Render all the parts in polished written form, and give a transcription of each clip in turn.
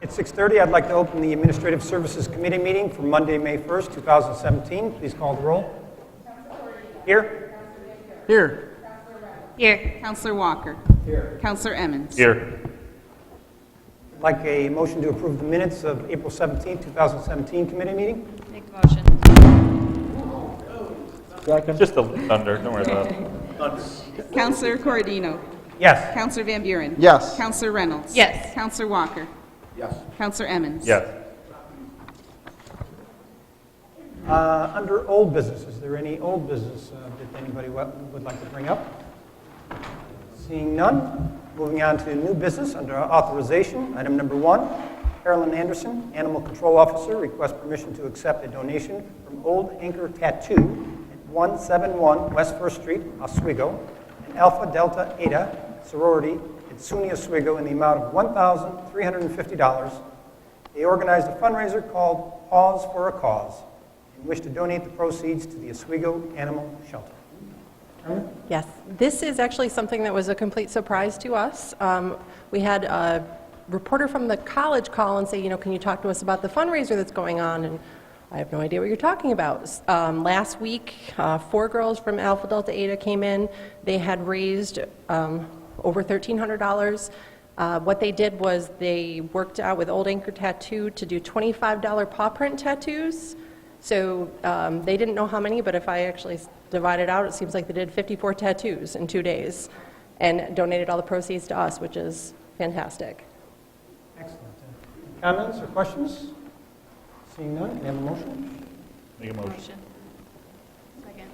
At 6:30, I'd like to open the Administrative Services Committee meeting for Monday, May 1st, 2017. Please call the roll. Here. Here. Here. Counselor Walker. Here. Counselor Emmons. Here. I'd like a motion to approve the minutes of April 17th, 2017 committee meeting. Make the motion. Second. Just a thunder. Don't worry about it. Counselor Corradino. Yes. Counselor Van Buren. Yes. Counselor Reynolds. Yes. Counselor Walker. Yes. Counselor Emmons. Yes. Under old business, is there any old business that anybody would like to bring up? Seeing none, moving on to new business under authorization. Item number 1, Carolyn Anderson, Animal Control Officer, requests permission to accept a donation from Old Anchor Tattoo at 171 West 1st Street, Oswego, and Alpha Delta Eta sorority at SUNY Oswego in the amount of $1,350. They organized a fundraiser called Pause for a Cause and wish to donate the proceeds to the Oswego Animal Shelter. Yes, this is actually something that was a complete surprise to us. We had a reporter from the college call and say, can you talk to us about the fundraiser that's going on? And I have no idea what you're talking about. Last week, 4 girls from Alpha Delta Eta came in. They had raised over $1,300. What they did was they worked out with Old Anchor Tattoo to do $25 paw print tattoos. So they didn't know how many, but if I actually divide it out, it seems like they did 54 tattoos in 2 days and donated all the proceeds to us, which is fantastic. Excellent. Comments or questions? Seeing none, can I have a motion? Make a motion. Second.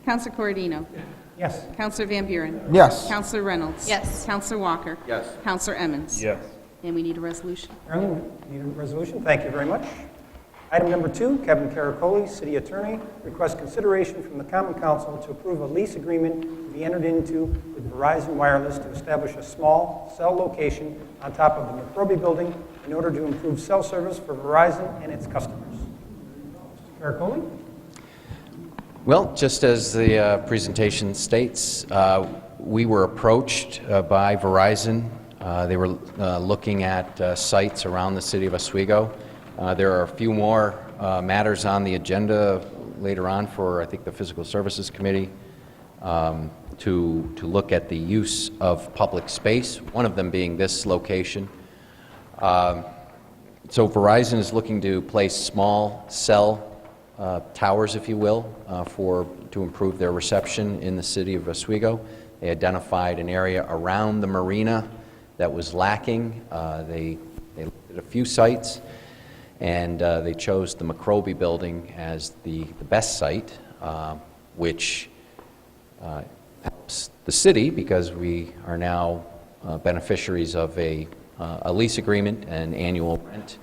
Counselor Corradino. Yes. Counselor Van Buren. Yes. Counselor Reynolds. Yes. Counselor Walker. Yes. Counselor Emmons. Yes. And we need a resolution. Carolyn, need a resolution? Thank you very much. Item number 2, Kevin Caracoli, City Attorney, requests consideration from the Common Council to approve a lease agreement to be entered into with Verizon Wireless to establish a small cell location on top of the McRobey Building in order to improve cell service for Verizon and its customers. Mr. Caracoli? Well, just as the presentation states, we were approached by Verizon. They were looking at sites around the city of Oswego. There are a few more matters on the agenda later on for, I think, the Physical Services Committee to look at the use of public space, one of them being this location. So Verizon is looking to place small cell towers, if you will, to improve their reception in the city of Oswego. They identified an area around the marina that was lacking. They looked at a few sites, and they chose the McRobey Building as the best site, which helps the city because we are now beneficiaries of a lease agreement and annual rent.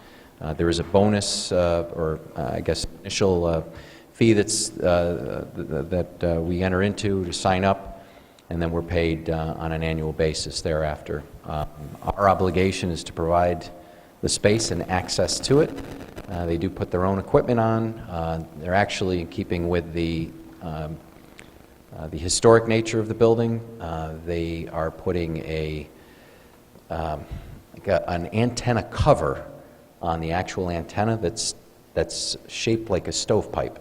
There is a bonus, I guess, initial fee that we enter into to sign up, and then we're paid on an annual basis thereafter. Our obligation is to provide the space and access to it. They do put their own equipment on. They're actually in keeping with the historic nature of the building. They are putting an antenna cover on the actual antenna that's shaped like a stovepipe.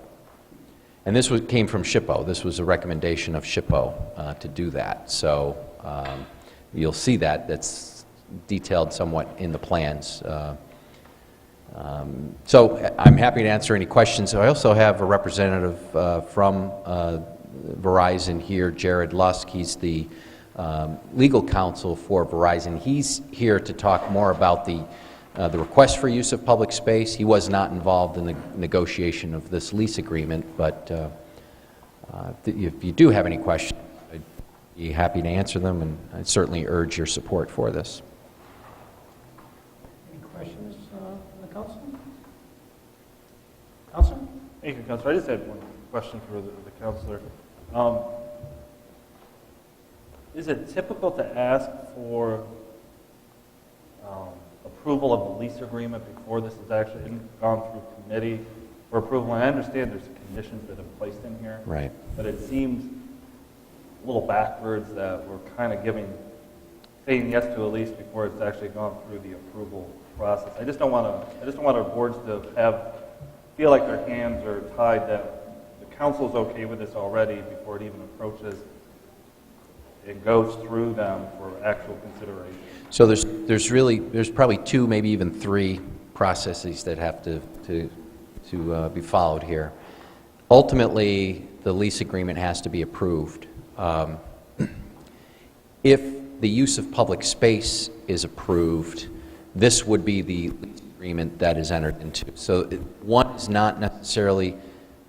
And this came from SHPO. This was a recommendation of SHPO to do that. So you'll see that's detailed somewhat in the plans. So I'm happy to answer any questions. I also have a representative from Verizon here, Jared Lusk. He's the legal counsel for Verizon. He's here to talk more about the request for use of public space. He was not involved in the negotiation of this lease agreement, but if you do have any questions, I'd be happy to answer them, and I'd certainly urge your support for this. Any questions from the council? Councilor? Thank you, Counselor. I just had one question for the counselor. Is it typical to ask for approval of the lease agreement before this has actually gone through committee for approval? And I understand there's conditions that have placed in here. Right. But it seems a little backwards that we're kind of saying yes to a lease before it's actually gone through the approval process. I just don't want our boards to feel like their hands are tied, that the council's okay with this already before it even approaches. It goes through them for actual consideration. So there's probably two, maybe even three processes that have to be followed here. Ultimately, the lease agreement has to be approved. If the use of public space is approved, this would be the lease agreement that is entered into. So one is not necessarily,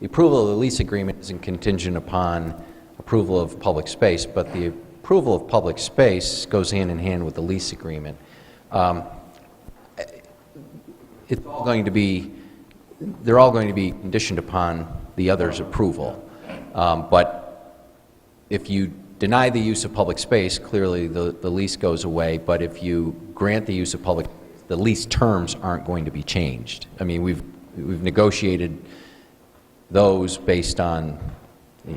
the approval of the lease agreement isn't contingent upon approval of public space, but the approval of public space goes hand in hand with the lease agreement. It's all going to be, they're all going to be conditioned upon the other's approval. But if you deny the use of public space, clearly the lease goes away, but if you grant the use of public, the lease terms aren't going to be changed. I mean, we've negotiated those based on,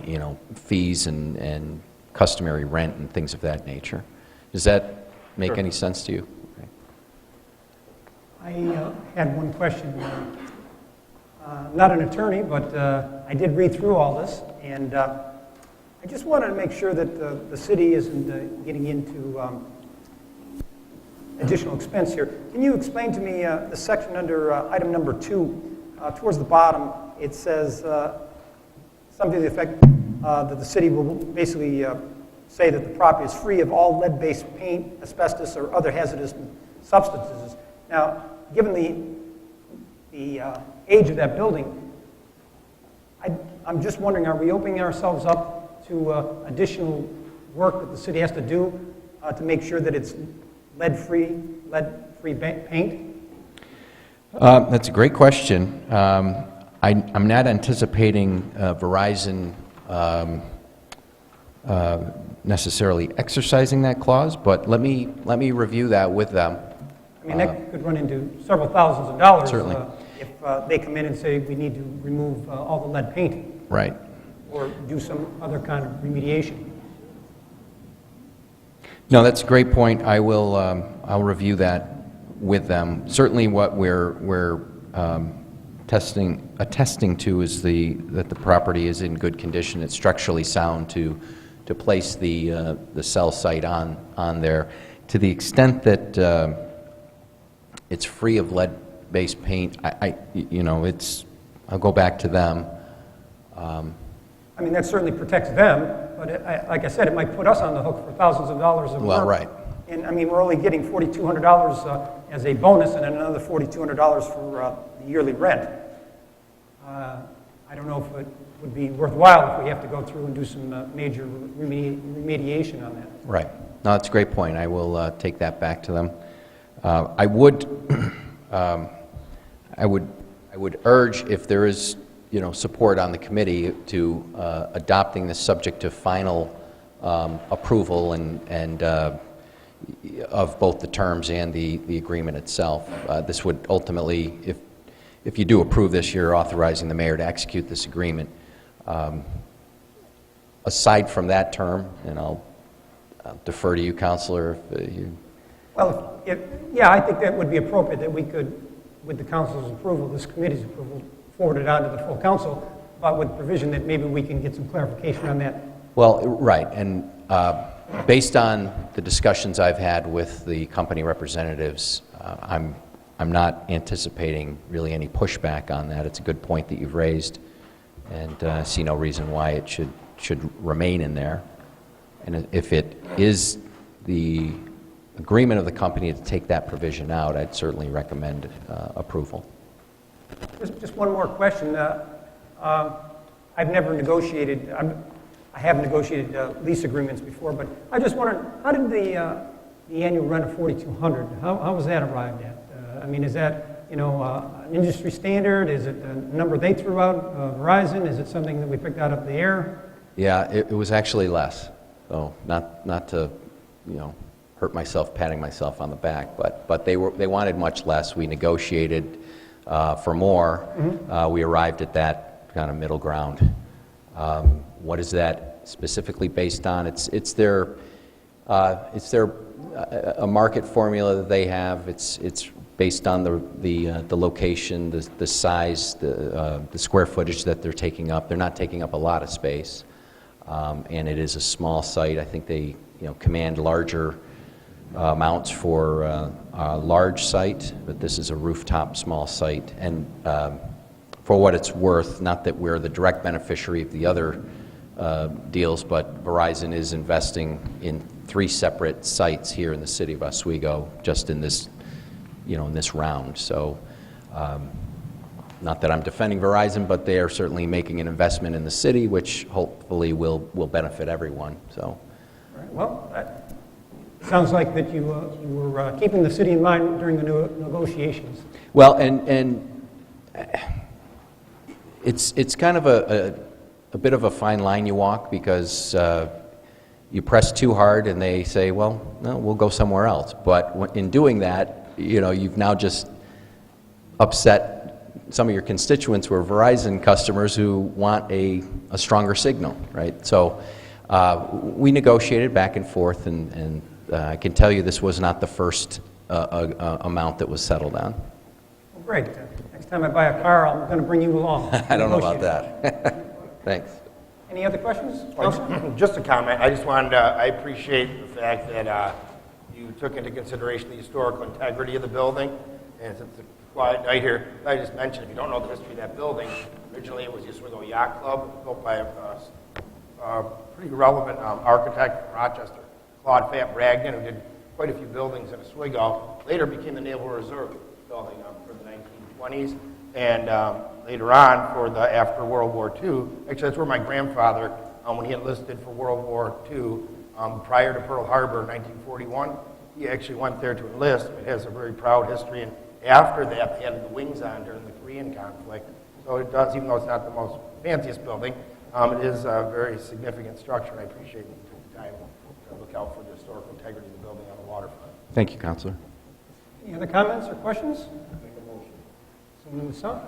you know, fees and customary rent and things of that nature. Does that make Sure. any sense to you? Okay. I had one question. Not an attorney, but I did read through all this, and I just wanted to make sure that the city isn't getting into additional expense here. Can you explain to me the section under item number 2, towards the bottom? It says something to the effect that the city will basically say that the property is free of all lead-based paint, asbestos, or other hazardous substances. Now, given the age of that building, I'm just wondering, are we opening ourselves up to additional work that the city has to do to make sure that it's lead-free paint? That's a great question. I'm not anticipating Verizon necessarily exercising that clause, but let me review that with them. I mean, that could run into several thousands of dollars. Certainly. If they come in and say we need to remove all the lead paint Right. or do some other kind of remediation. No, that's a great point. I'll review that with them. Certainly, what we're attesting to is that the property is in good condition. It's structurally sound to place the cell site on there. To the extent that it's free of lead-based paint, I'll go back to them. I mean, that certainly protects them, but like I said, it might put us on the hook for thousands of dollars of work. Well, right. And I mean, we're only getting $4,200 as a bonus and then another $4,200 for the yearly rent. I don't know if it would be worthwhile if we have to go through and do some major remediation on that. Right. No, that's a great point. I will take that back to them. I would urge, if there is, support on the committee, to adopting this subject to final approval and of both the terms and the agreement itself. This would ultimately, if you do approve this, you're authorizing the mayor to execute this agreement. Aside from that term, and I'll defer to you, Councilor, if you... Well, yeah, I think that would be appropriate that we could, with the council's approval, this committee's approval, forward it on to the full council, but with provision that maybe we can get some clarification on that. Well, right, and based on the discussions I've had with the company representatives, I'm not anticipating really any pushback on that. It's a good point that you've raised, and I see no reason why it should remain in there. And if it is the agreement of the company to take that provision out, I'd certainly recommend approval. Just one more question. I've never negotiated, I have negotiated lease agreements before, but I just wondered, how did the annual rent of $4,200, how was that arrived at? I mean, is that, an industry standard? Is it a number they threw out, Verizon? Is it something that we picked out of the air? Yeah, it was actually less. So not to, hurt myself, patting myself on the back, but they wanted much less. We negotiated for more. We arrived at that kind of middle ground. What is that specifically based on? It's their a market formula that they have. It's based on the location, the size, the square footage that they're taking up. They're not taking up a lot of space, and it is a small site. I think they command larger amounts for a large site, but this is a rooftop small site. And for what it's worth, not that we're the direct beneficiary of the other deals, but Verizon is investing in 3 separate sites here in the city of Oswego, just in this, in this round. So, not that I'm defending Verizon, but they are certainly making an investment in the city, which hopefully will benefit everyone. So, All right, well, that sounds like that you were keeping the city in mind during the negotiations. well, and it's kind of a bit of a fine line you walk, because you press too hard and they say, well, no, we'll go somewhere else. But in doing that, you've now just upset some of your constituents who are Verizon customers who want a stronger signal, right? So we negotiated back and forth, and I can tell you this was not the first amount that was settled on. Well, great. Next time I buy a car, I'm going to bring you along. I don't know about that. Thanks. Any other questions? Councilor? Just a comment. I just wanted to, I appreciate the fact that you took into consideration the historical integrity of the building. And since it's a quiet night here, I just mentioned, if you don't know the history of that building, originally it was the Oswego Yacht Club, built by a pretty relevant architect from Rochester, Claude Fat Bragdon, who did quite a few buildings in Oswego. Later became the Naval Reserve building for the 1920s. And later on, for the after World War II, actually that's where my grandfather, when he enlisted for World War II, prior to Pearl Harbor in 1941, he actually went there to enlist. It has a very proud history, and after that, they had the wings on during the Korean conflict. So it does, even though it's not the most fanciest building, it is a very significant structure, and I appreciate that you took the time to look out for the historical integrity of the building on the waterfront. Thank you, Councilor. Any other comments or questions?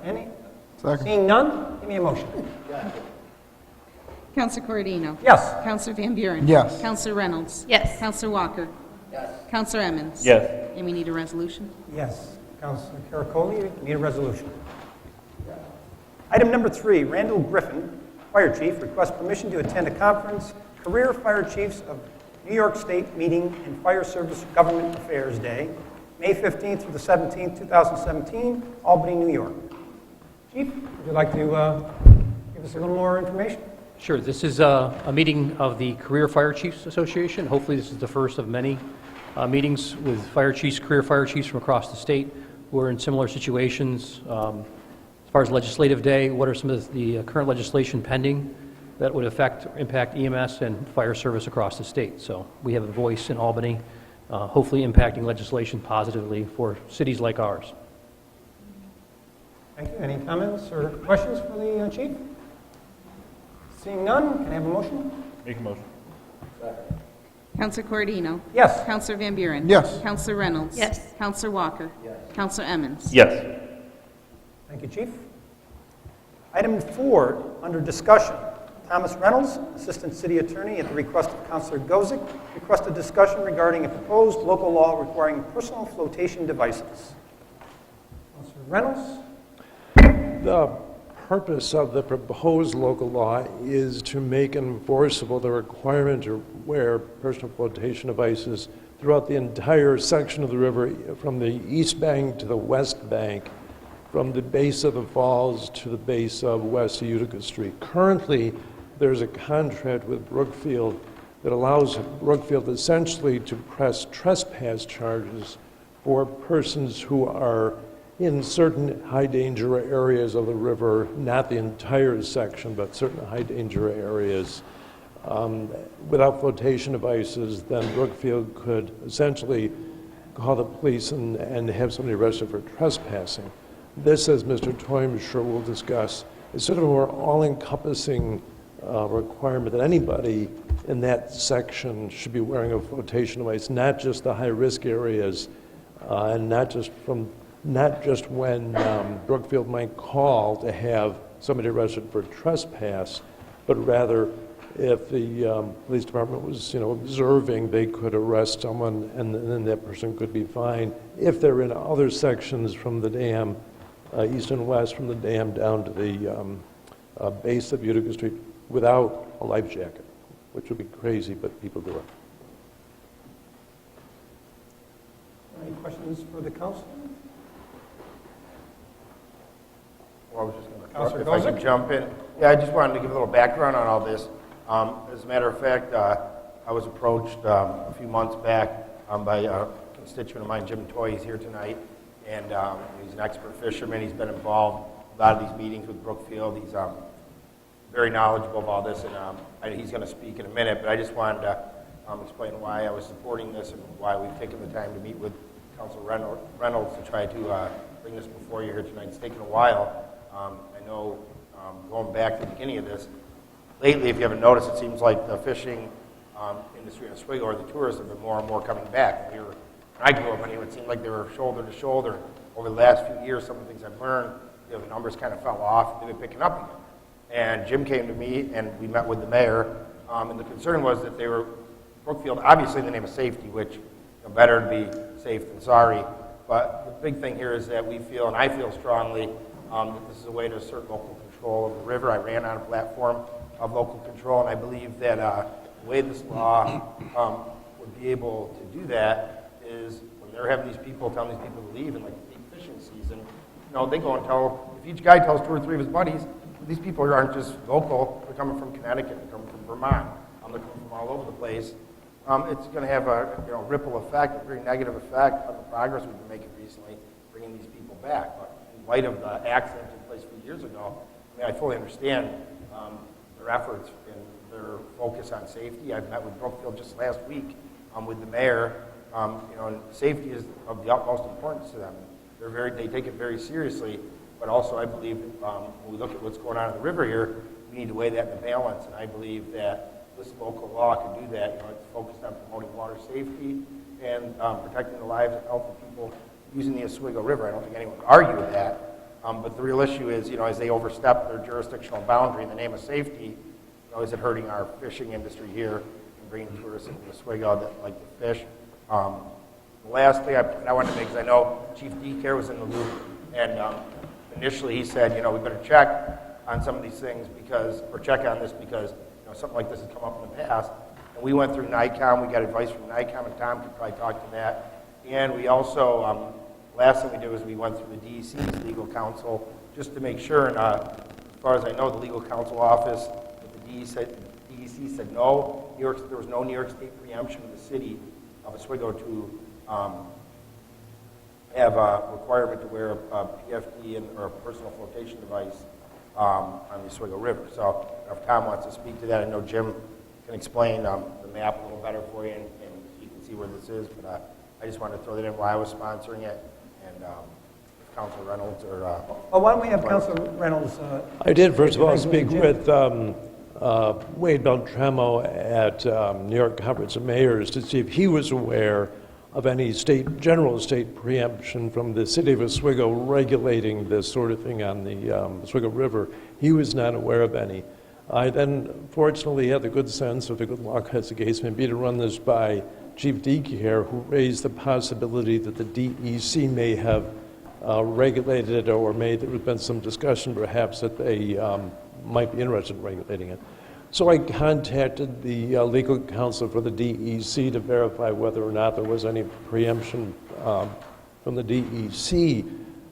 Any? Second. Seeing none, give me a motion. Counselor Corradino. Yes. Counselor Van Buren. Yes. Counselor Reynolds. Yes. Counselor Walker. Yes. Counselor Emmons. Yes. And we need a resolution. Yes. Councilor Caracoli, you need a resolution. Item number 3, Randall Griffin, Fire Chief, requests permission to attend a conference, Career Fire Chiefs of New York State Meeting and Fire Service Government Affairs Day, May 15th through the 17th, 2017, Albany, New York. Chief, would you like to give us a little more information? Sure. This is a meeting of the Career Fire Chiefs Association. Hopefully this is the first of many meetings with fire chiefs, career fire chiefs from across the state who are in similar situations. As far as legislative day, what are some of the current legislation pending that would affect or impact EMS and fire service across the state? So we have a voice in Albany, hopefully impacting legislation positively for cities like ours. Thank you. Any comments or questions for the Chief? Seeing none, can I have a motion? Make a motion. Counselor Corradino. Yes. Counselor Van Buren. Yes. Counselor Reynolds. Yes. Counselor Walker. Yes. Counselor Emmons. Yes. Thank you, Chief. Item 4, under discussion, Thomas Reynolds, Assistant City Attorney, at the request of Councilor Gozick, requested discussion regarding a proposed local law requiring personal flotation devices. Councilor Reynolds? The purpose of the proposed local law is to make enforceable the requirement to wear personal flotation devices throughout the entire section of the river, from the east bank to the west bank, from the base of the falls to the base of West Utica Street. Currently, there's a contract with Brookfield that allows Brookfield essentially to press trespass charges for persons who are in certain high-danger areas of the river, not the entire section, but certain high-danger areas. Without flotation devices, then Brookfield could essentially call the police and have somebody arrested for trespassing. This, as Mr. Toymscher will discuss, is sort of a more all-encompassing requirement that anybody in that section should be wearing a flotation device, not just the high-risk areas, and not just when Brookfield might call to have somebody arrested for trespass, but rather if the police department was, observing, they could arrest someone, and then that person could be fined if they're in other sections from the dam, east and west from the dam down to the base of Utica Street without a life jacket, which would be crazy, but people do it. Any questions for the council? Well, I was just going Counselor to, if I Gozick? could jump in. Yeah, I just wanted to give a little background on all this. As a matter of fact, I was approached a few months back by a constituent of mine, Jim Toy. He's here tonight, and he's an expert fisherman. He's been involved in a lot of these meetings with Brookfield. He's very knowledgeable about this, and he's going to speak in a minute, but I just wanted to explain why I was supporting this and why we've taken the time to meet with Councilor Reynolds to try to bring this before you here tonight. It's taken a while. I know going back to the beginning of this, lately, if you haven't noticed, it seems like the fishing industry in Oswego or the tourists have been more and more coming back. When I grew up, it seemed like they were shoulder to shoulder. Over the last few years, some of the things I've learned, the numbers kind of fell off, and they've been picking up again. And Jim came to me, and we met with the mayor, and the concern was that Brookfield, obviously in the name of safety, which better to be safe than sorry, but the big thing here is that we feel, and I feel strongly, that this is a way to assert local control of the river. I ran on a platform of local control, and I believe that the way this law would be able to do that is when they're having these people, telling these people to leave in like the peak fishing season, they go and tell, if each guy tells 2 or 3 of his buddies, these people aren't just local, they're coming from Connecticut, they're coming from Vermont, they're coming from all over the place. It's going to have a ripple effect, a very negative effect on the progress we've been making recently, bringing these people back. But in light of the accident that took place a few years ago, I fully understand their efforts and their focus on safety. I've met with Brookfield just last week with the mayor. And safety is of the utmost importance to them. They take it very seriously. But also, I believe when we look at what's going on in the river here, we need to weigh that in the balance. And I believe that this local law can do that. It's focused on promoting water safety and protecting the lives and health of people using the Oswego River. I don't think anyone would argue with that. But the real issue is, as they overstep their jurisdictional boundary in the name of safety, is it hurting our fishing industry here and bringing tourists into Oswego that like to fish? The last thing I wanted to make is I know Chief DeCare was in the loop, and initially he said, we better check on some of these things check on this because something like this has come up in the past. And we went through NICOM, we got advice from NICOM, and Tom could probably talk to that. And we also, last thing we did was we went through the DEC's legal counsel just to make sure, and as far as I know, the legal counsel office, the DEC said no. There was no New York State preemption of the city of Oswego to have a requirement to wear a PFD or a personal flotation device on the Oswego River. So if Tom wants to speak to that, I know Jim can explain the map a little better for you, and you can see where this is. But I just wanted to throw that in while I was sponsoring it, and if Councilor Reynolds or... Why don't we have Councilor Reynolds... I did, first of all, Thank you, speak Jim. with Wade Beltramo at New York Conference of Mayors to see if he was aware of any general state preemption from the city of Oswego regulating this sort of thing on the Oswego River. He was not aware of any. I then, fortunately, had the good sense, or the good luck, as the case may be, to run this by Chief DeCare, who raised the possibility that the DEC may have regulated it, or there has been some discussion, perhaps, that they might be interested in regulating it. So I contacted the legal counsel for the DEC to verify whether or not there was any preemption from the DEC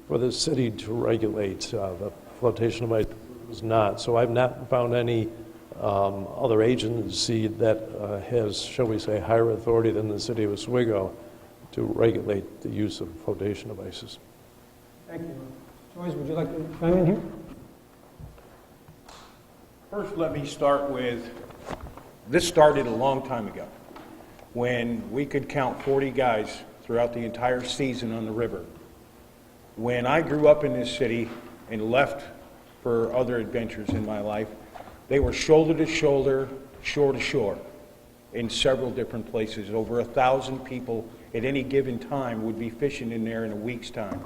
for the city to regulate the flotation device. It was not. So I've not found any other agency that has, shall we say, higher authority than the city of Oswego to regulate the use of flotation devices. Thank you. Joyce, would you like to chime in here? First, let me start with, this started a long time ago, when we could count 40 guys throughout the entire season on the river. When I grew up in this city and left for other adventures in my life, they were shoulder to shoulder, shore to shore, in several different places. Over 1,000 people at any given time would be fishing in there in a week's time.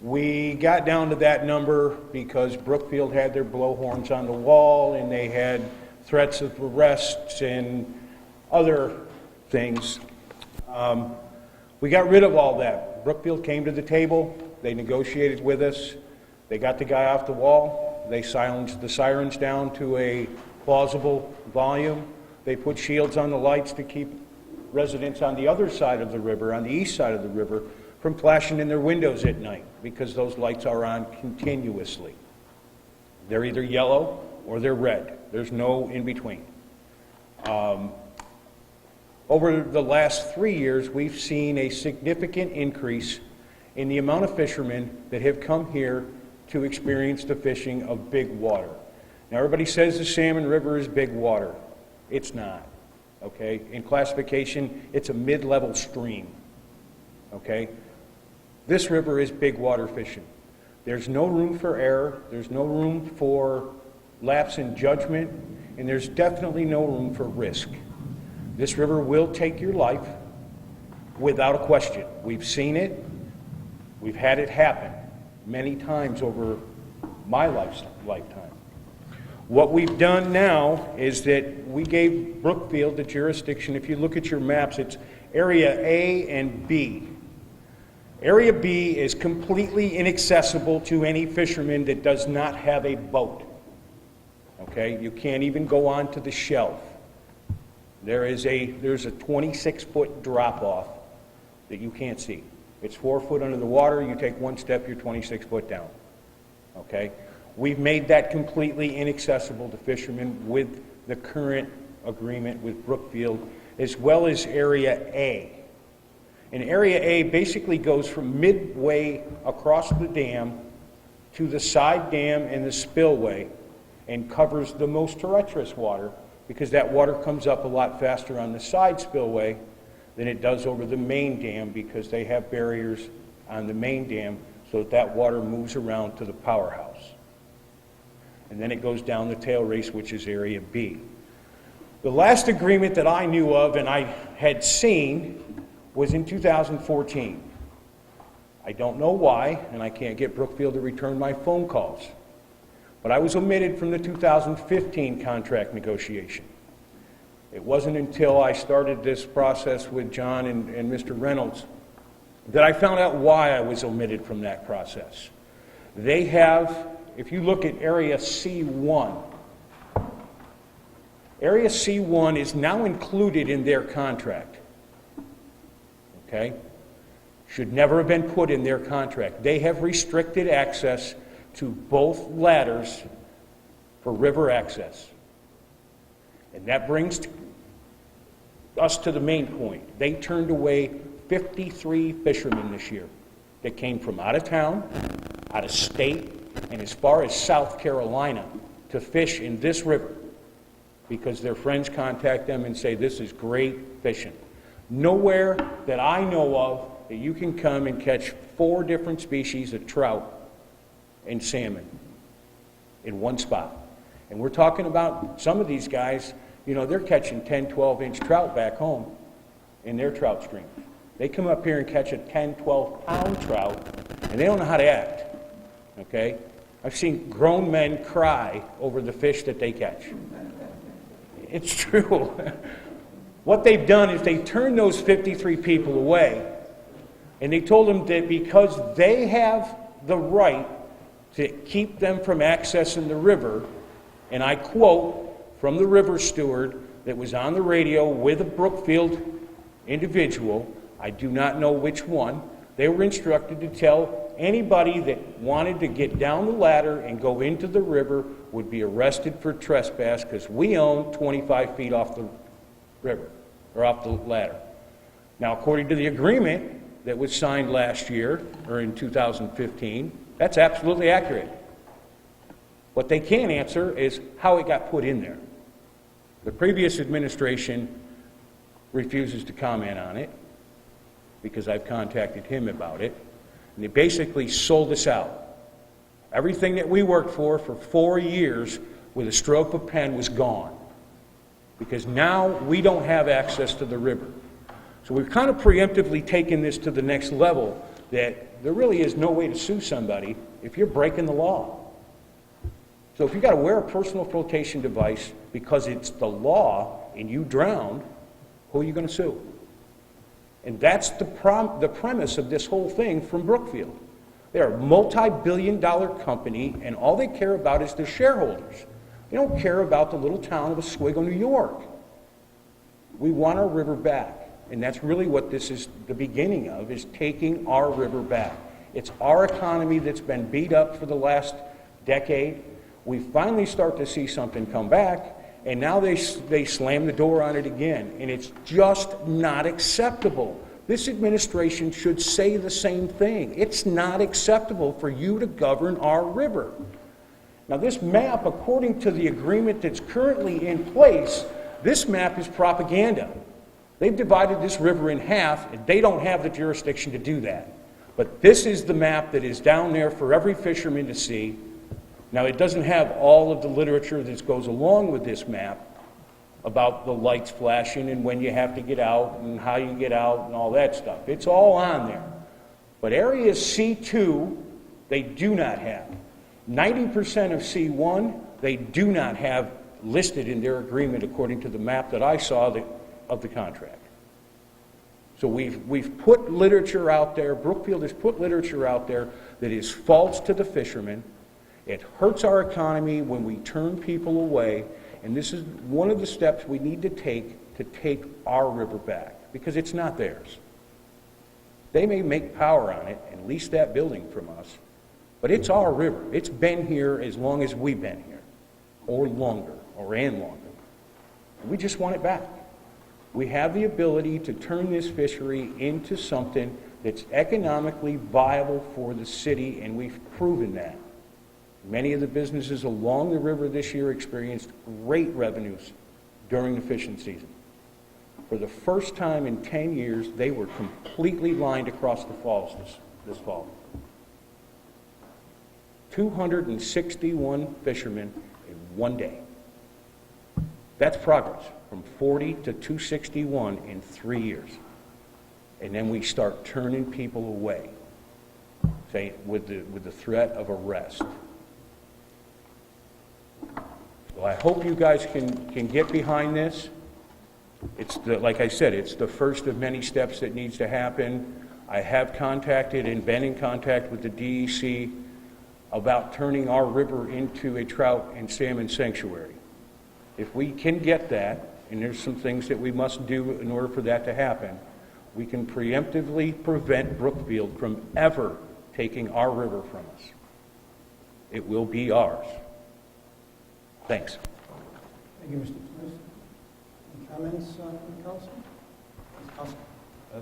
We got down to that number because Brookfield had their blowhorns on the wall, and they had threats of arrests and other things. We got rid of all that. Brookfield came to the table, they negotiated with us, they got the guy off the wall, they silenced the sirens down to a plausible volume, they put shields on the lights to keep residents on the other side of the river, on the east side of the river, from flashing in their windows at night, because those lights are on continuously. They're either yellow or they're red. There's no in between. Over the last 3 years, we've seen a significant increase in the amount of fishermen that have come here to experience the fishing of big water. Now, everybody says the Salmon River is big water. It's not, okay? In classification, it's a mid-level stream, okay? This river is big water fishing. There's no room for error, there's no room for lapse in judgment, and there's definitely no room for risk. This river will take your life without a question. We've seen it, we've had it happen many times over my lifetime. What we've done now is that we gave Brookfield the jurisdiction. If you look at your maps, it's Area A and B. Area B is completely inaccessible to any fisherman that does not have a boat. Okay? You can't even go onto the shelf. There's a 26-foot drop-off that you can't see. It's 4 foot under the water. You take one step, you're 26 foot down. Okay? We've made that completely inaccessible to fishermen with the current agreement with Brookfield, as well as Area A. And Area A basically goes from midway across the dam to the side dam and the spillway and covers the most treacherous water, because that water comes up a lot faster on the side spillway than it does over the main dam, because they have barriers on the main dam so that that water moves around to the powerhouse. And then it goes down the tail race, which is Area B. The last agreement that I knew of and I had seen was in 2014. I don't know why, and I can't get Brookfield to return my phone calls. But I was omitted from the 2015 contract negotiation. It wasn't until I started this process with John and Mr. Reynolds that I found out why I was omitted from that process. They have, if you look at Area C1, Area C1 is now included in their contract. Okay? Should never have been put in their contract. They have restricted access to both ladders for river access. And that brings us to the main point. They turned away 53 fishermen this year that came from out of town, out of state, and as far as South Carolina to fish in this river, because their friends contact them and say, this is great fishing. Nowhere that I know of that you can come and catch 4 different species of trout and salmon in one spot. And we're talking about some of these guys, you know, they're catching 10, 12-inch trout back home in their trout stream. They come up here and catch a 10, 12-pound trout, and they don't know how to act, okay? I've seen grown men cry over the fish that they catch. It's true. What they've done is they turned those 53 people away, and they told them that because they have the right to keep them from accessing the river, and I quote from the river steward that was on the radio with a Brookfield individual, I do not know which one, they were instructed to tell anybody that wanted to get down the ladder and go into the river would be arrested for trespass, because we own 25 feet off the river, or off the ladder. Now, according to the agreement that was signed last year, or in 2015, that's absolutely accurate. What they can't answer is how it got put in there. The previous administration refuses to comment on it, because I've contacted him about it, and they basically sold us out. Everything that we worked for 4 years with a stroke of a pen was gone, because now we don't have access to the river. So we've kind of preemptively taken this to the next level, that there really is no way to sue somebody if you're breaking the law. So if you got to wear a personal flotation device because it's the law and you drowned, who are you going to sue? And that's the premise of this whole thing from Brookfield. They're a multi-billion-dollar company, and all they care about is their shareholders. They don't care about the little town of Oswego, New York. We want our river back, and that's really what this is the beginning of, is taking our river back. It's our economy that's been beat up for the last decade. We finally start to see something come back, and now they slam the door on it again, and it's just not acceptable. This administration should say the same thing. It's not acceptable for you to govern our river. Now, this map, according to the agreement that's currently in place, this map is propaganda. They've divided this river in half, and they don't have the jurisdiction to do that. But this is the map that is down there for every fisherman to see. Now, it doesn't have all of the literature that goes along with this map about the lights flashing and when you have to get out and how you get out and all that stuff. It's all on there. But area C2, they do not have. 90% of C1, they do not have listed in their agreement according to the map that I saw of the contract. So we've put literature out there, Brookfield has put literature out there that is false to the fishermen. It hurts our economy when we turn people away, and this is one of the steps we need to take our river back, because it's not theirs. They may make power on it and lease that building from us, but it's our river. It's been here as long as we've been here, or longer, and longer. And we just want it back. We have the ability to turn this fishery into something that's economically viable for the city, and we've proven that. Many of the businesses along the river this year experienced great revenues during the fishing season. For the first time in 10 years, they were completely lined across the falls this fall. 261 fishermen in one day. That's progress, from 40 to 261 in 3 years. And then we start turning people away, say, with the threat of arrest. So I hope you guys can get behind this. Like I said, it's the first of many steps that needs to happen. I have contacted and been in contact with the DEC about turning our river into a trout and salmon sanctuary. If we can get that, and there's some things that we must do in order for that to happen, we can preemptively prevent Brookfield from ever taking our river from us. It will be ours. Thanks. Thank you, Mr. Smith. Any comments from the council? Ms. Costa?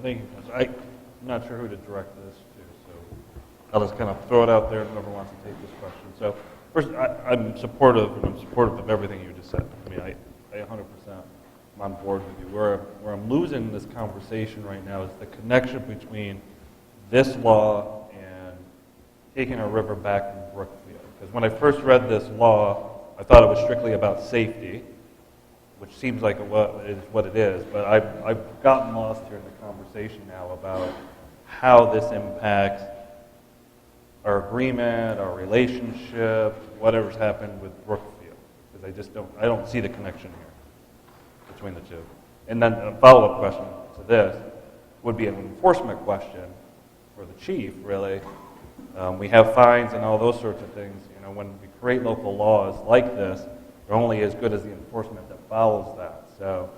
Thank you. I'm not sure who to direct this to, so I'll just kind of throw it out there, whoever wants to take this question. So first, I'm supportive of everything you just said. I mean, I 100% am on board with you. Where I'm losing this conversation right now is the connection between this law and taking our river back in Brookfield. Because when I first read this law, I thought it was strictly about safety, which seems like what it is, but I've gotten lost here in the conversation now about how this impacts our agreement, our relationship, whatever's happened with Brookfield, because I don't see the connection here between the two. And then a follow-up question to this would be an enforcement question for the chief, really. We have fines and all those sorts of things. You know, when we create local laws like this, they're only as good as the enforcement that follows that. So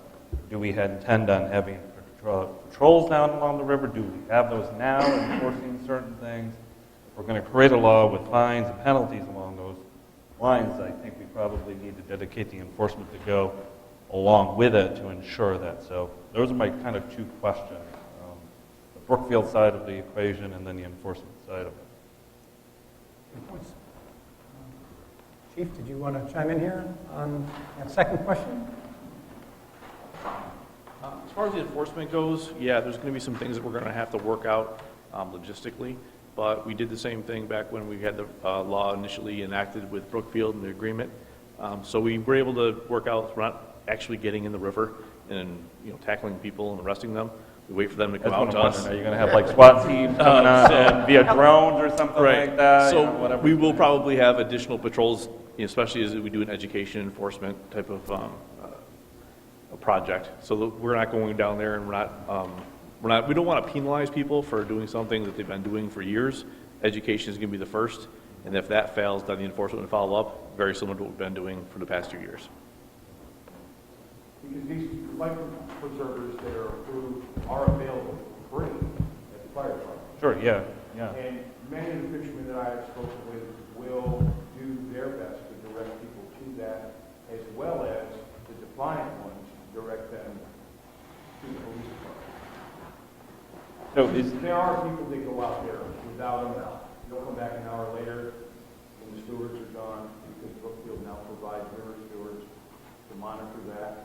do we intend on having patrols down along the river? Do we have those now enforcing certain things? If we're going to create a law with fines and penalties along those lines, I think we probably need to dedicate the enforcement to go along with it to ensure that. So those are my kind of two questions. The Brookfield side of the equation and then the enforcement side of it. Good points. Chief, did you want to chime in here on that second question? As far as the enforcement goes, yeah, there's going to be some things that we're going to have to work out logistically, but we did the same thing back when we had the law initially enacted with Brookfield and the agreement. So we were able to work out, we're not actually getting in the river and tackling people and arresting them, We wait for them to come That's out what to I'm us. wondering. Are you going to have like SWAT teams coming out via drones or something Right. like that? So you know, whatever. we will probably have additional patrols, especially as we do an education enforcement type of a project. So we're not going down there and we don't want to penalize people for doing something that they've been doing for years. Education is going to be the first, and if that fails, then the enforcement will follow up, very similar to what we've been doing for the past 2 years. Because these life preservers that are approved are available for free at the fire department. Sure, yeah, yeah. And many of the fishermen that I have spoken with will do their best to direct people to that, as well as the defiant ones direct them to the police department. So is, There are people that go out there without them. They'll come back an hour later when the stewards are gone, because Brookfield now provides river stewards to monitor that.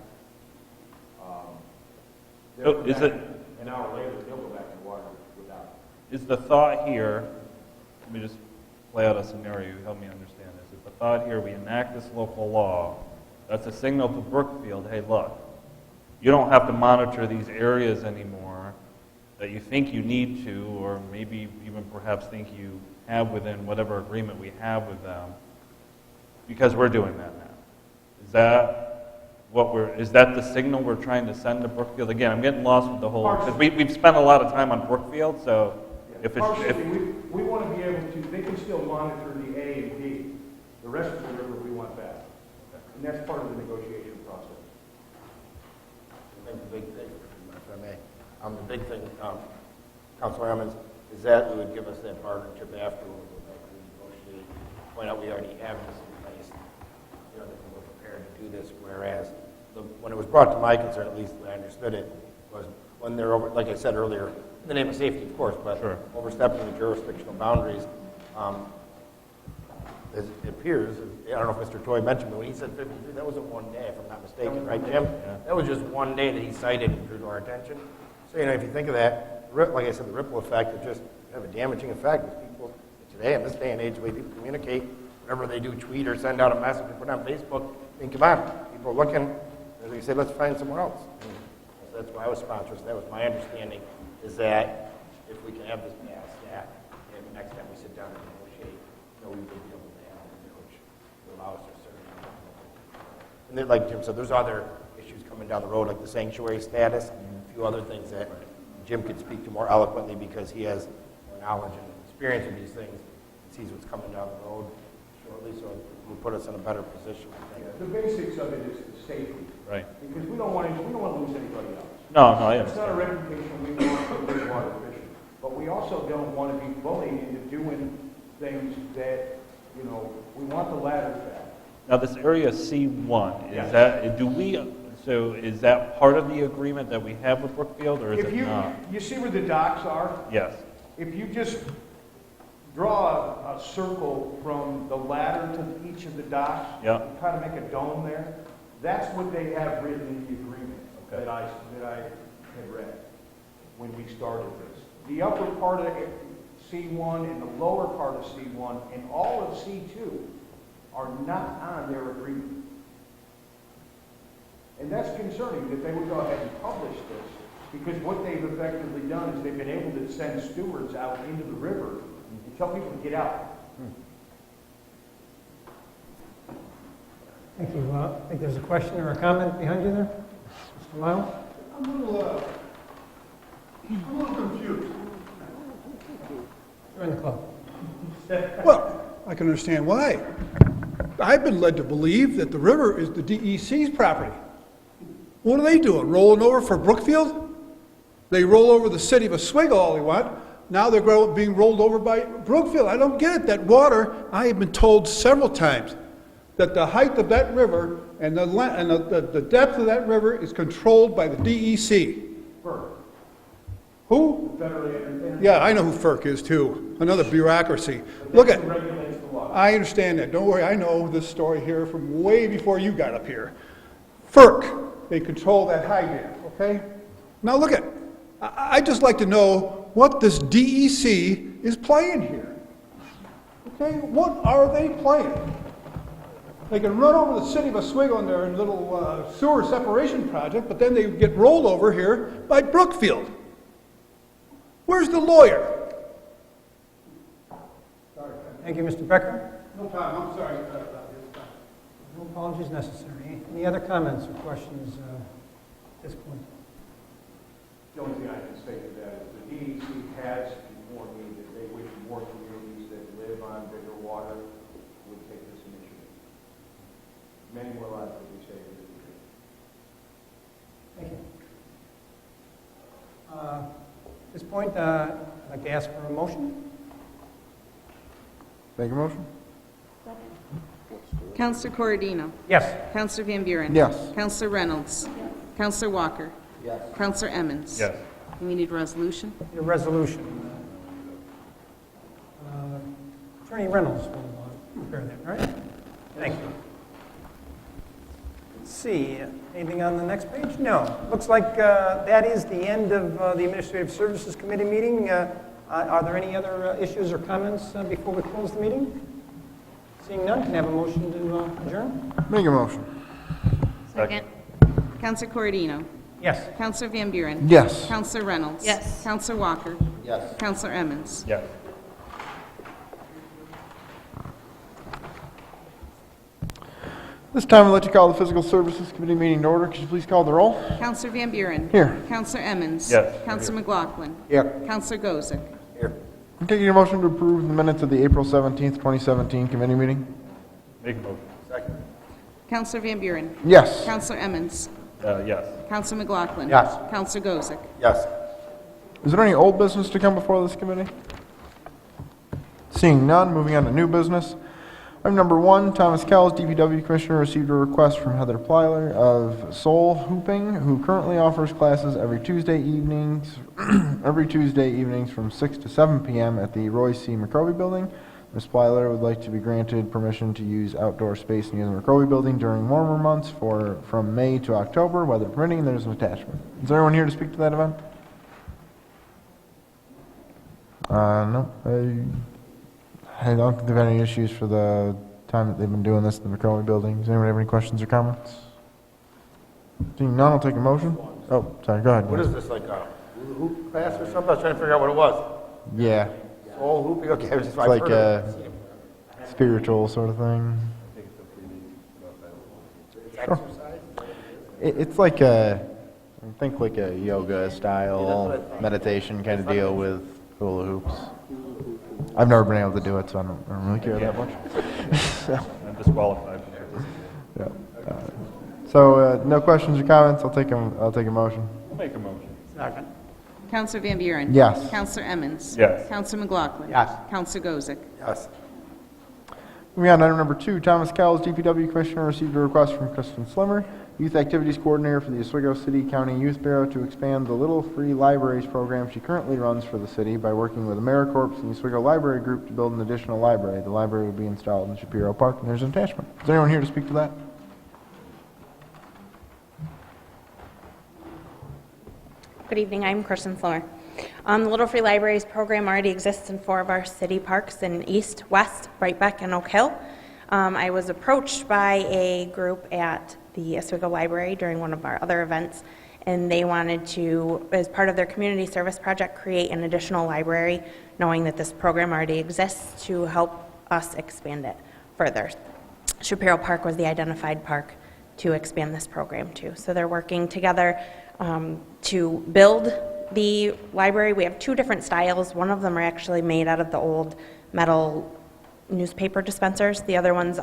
They'll So come is back it- an hour later, they'll go back in the water without them. is the thought here, let me just play out a scenario, help me understand this. Is the thought here, we enact this local law, that's a signal to Brookfield, hey, look, you don't have to monitor these areas anymore that you think you need to, or maybe even perhaps think you have within whatever agreement we have with them, because we're doing that now. Is that is that the signal we're trying to send to Brookfield? Again, I'm getting lost with the whole, because we've spent a lot of time on Brookfield, so if it's, Partially, we want to be able to, they can still monitor the A and B. The rest of the river we want back. And that's part of the negotiation process. I think the big thing, if I may, the big thing, Councilor Emmons, is that it would give us that partnership after when we go back and negotiate, point out we already have this in place, you know, that we're prepared to do this, whereas when it was brought to my concern, at least I understood it, was when they're over, like I said earlier, in the name of safety, of course, but Sure. overstepping the jurisdictional boundaries, as it appears, I don't know if Mr. Toy mentioned, but when he said 53, that wasn't one day, if I'm not mistaken, right, Jim? That was just one day that he cited and drew to our attention. So, you know, if you think of that, like I said, the ripple effect, it just have a damaging effect with people today, in this day and age, the way people communicate, whatever they do, tweet or send out a message or put on Facebook, I mean, come on, people are looking, and they say, let's find somewhere else. And so that's why I was sponsored. So that was my understanding, is that if we can have this passed, that, and the next time we sit down and negotiate, you know, we would be able to have an approach to allow us to certain. And then, like Jim said, there's other issues coming down the road, like the sanctuary status, a few other things that Jim could speak to more eloquently because he has more knowledge and experience in these things, and sees what's coming down the road shortly, so it will put us in a better position, I think. The basics of it is the safety. right. Because we don't want to lose anybody else. No, I It's not a understand. reputation we want for big water fishing. But we also don't want to be bullied into doing things that, you know, we want the ladders back. Now, this area C1, Yes. is that, so is that part of the agreement that we have with Brookfield, or is If it you, not? you see where the docks are? Yes. If you just draw a circle from the ladder to each of the docks, Yeah. and kind of make a dome there, that's what they have written in the agreement Okay. that I had read when we started this. The upper part of C1 and the lower part of C1 and all of C2 are not on their agreement. And that's concerning that they would go ahead and publish this, because what they've effectively done is they've been able to send stewards out into the river and tell people to get out. Thank you. I think there's a question or a comment behind you there. Mr. Lyle? I'm a little confused. You're in the club. Well, I can understand why. I've been led to believe that the river is the DEC's property. What are they doing, rolling over for Brookfield? They roll over the city of Oswego all they want. Now they're being rolled over by Brookfield. I don't get it. That water, I have been told several times, that the height of that river and the depth of that river is controlled by the DEC. FERC, Who? federally, Yeah, I know who FERC is too, another bureaucracy. Look at, regulates the water. I understand that, don't worry, I know this story here from way before you got up here. FERC, they control that high dam, okay? Now look at, I'd just like to know what this DEC is playing here. Okay, what are they playing? They can run over the city of Oswego in their little sewer separation project, but then they get rolled over here by Brookfield. Where's the lawyer? Thank you, Mr. Becker. No problem, I'm sorry. No apologies necessary. Any other comments or questions at this point? The only thing I can say to that is the DEC has informed me that they wish more communities that live on bigger water would take this initiative. Many more lives would be saved. Thank you. At this point, I'd like to ask for a motion. Make a motion? Counselor Corradino. Yes. Counselor Van Buren. Yes. Counselor Reynolds. Counselor Walker. Yes. Counselor Emmons. Yes. We need a resolution. Your resolution. Attorney Reynolds will prepare that, all right? Thank you. Let's see, anything on the next page? No. Looks like that is the end of the Administrative Services Committee meeting. Are there any other issues or comments before we close the meeting? Seeing none, can I have a motion to adjourn? Make a motion. Second. Counselor Corradino. Yes. Counselor Van Buren. Yes. Counselor Reynolds. Yes. Counselor Walker. Yes. Counselor Emmons. Yes. This time I'd like to call the Physical Services Committee meeting to order. Could you please call the roll? Counselor Van Buren. Here. Counselor Emmons. Yes. Counselor McLaughlin. Here. Counselor Gozick. I'm taking a motion to approve the minutes of the April 17th, 2017 committee meeting. Make a motion. Second. Counselor Van Buren. Yes. Counselor Emmons. Yes. Counselor McLaughlin. Yes. Counselor Gozick. Yes. Is there any old business to come before this committee? Seeing none, moving on to new business. Item number 1, Thomas Kells, DPW Commissioner, received a request from Heather Plyler of Soul Hooping, who currently offers classes every Tuesday evenings from 6 to 7 p.m. at the Roy C. McCroby Building. Ms. Plyler would like to be granted permission to use outdoor space near the McCroby Building during warmer months from May to October, weather permitting. There's an attachment. Is there anyone here to speak to that event? No. I don't think they've had any issues for the time that they've been doing this in the McCrory Building. Does anyone have any questions or comments? Seeing none, I'll take a motion. Oh, sorry, go ahead. What is this, like a hoop class or something? I was trying to figure out what it was. Yeah, Soul hooping? Okay, I was just, it's I've like heard of it. a spiritual sort of thing. Exercise? It's like I think like a yoga style meditation kind of deal with hula hoops. I've never been able to do it, so I don't really care that much. I'm disqualified from participating. Yeah. So no questions or comments. I'll take a motion. I'll make a motion. Second. Counselor Van Buren. Yes. Counselor Emmons. Yes. Counselor McLaughlin. Yes. Counselor Gozick. Yes. Moving on to item number 2, Thomas Kells, DPW Commissioner, received a request from Kristen Slimmer, Youth Activities Coordinator for the Oswego City County Youth Bureau, to expand the Little Free Libraries program she currently runs for the city by working with AmeriCorps and the Oswego Library Group to build an additional library. The library will be installed in Shapiro Park, and there's an attachment. Is there anyone here to speak to that? Good evening, I'm Kristen Slimmer. The Little Free Libraries program already exists in 4 of our city parks in East, West, Brightbeck, and Oak Hill. I was approached by a group at the Oswego Library during one of our other events, and they wanted to, as part of their community service project, create an additional library, knowing that this program already exists, to help us expand it further. Shapiro Park was the identified park to expand this program to. So they're working together to build the library. We have 2 different styles. One of them are actually made out of the old metal newspaper dispensers. The other ones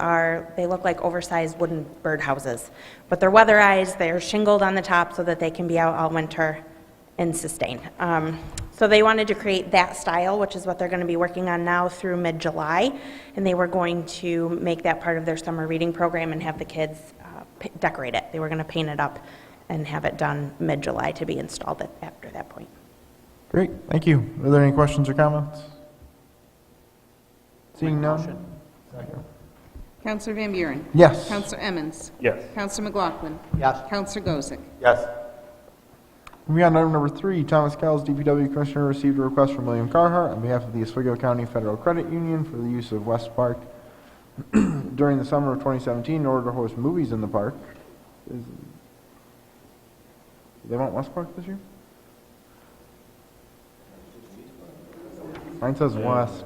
they look like oversized wooden birdhouses. But they're weatherized, they're shingled on the top so that they can be out all winter and sustain. So they wanted to create that style, which is what they're going to be working on now through mid-July. And they were going to make that part of their summer reading program and have the kids decorate it. They were going to paint it up and have it done mid-July to be installed after that point. Great, thank you. Are there any questions or comments? Seeing none? Counselor Van Buren. Yes. Counselor Emmons. Yes. Counselor McLaughlin. Yes. Counselor Gozick. Yes. Moving on to item number 3, Thomas Kells, DPW Commissioner, received a request from William Carhart on behalf of the Oswego County Federal Credit Union for the use of West Park during the summer of 2017 in order to host movies in the park. They want West Park this year? Mine says west.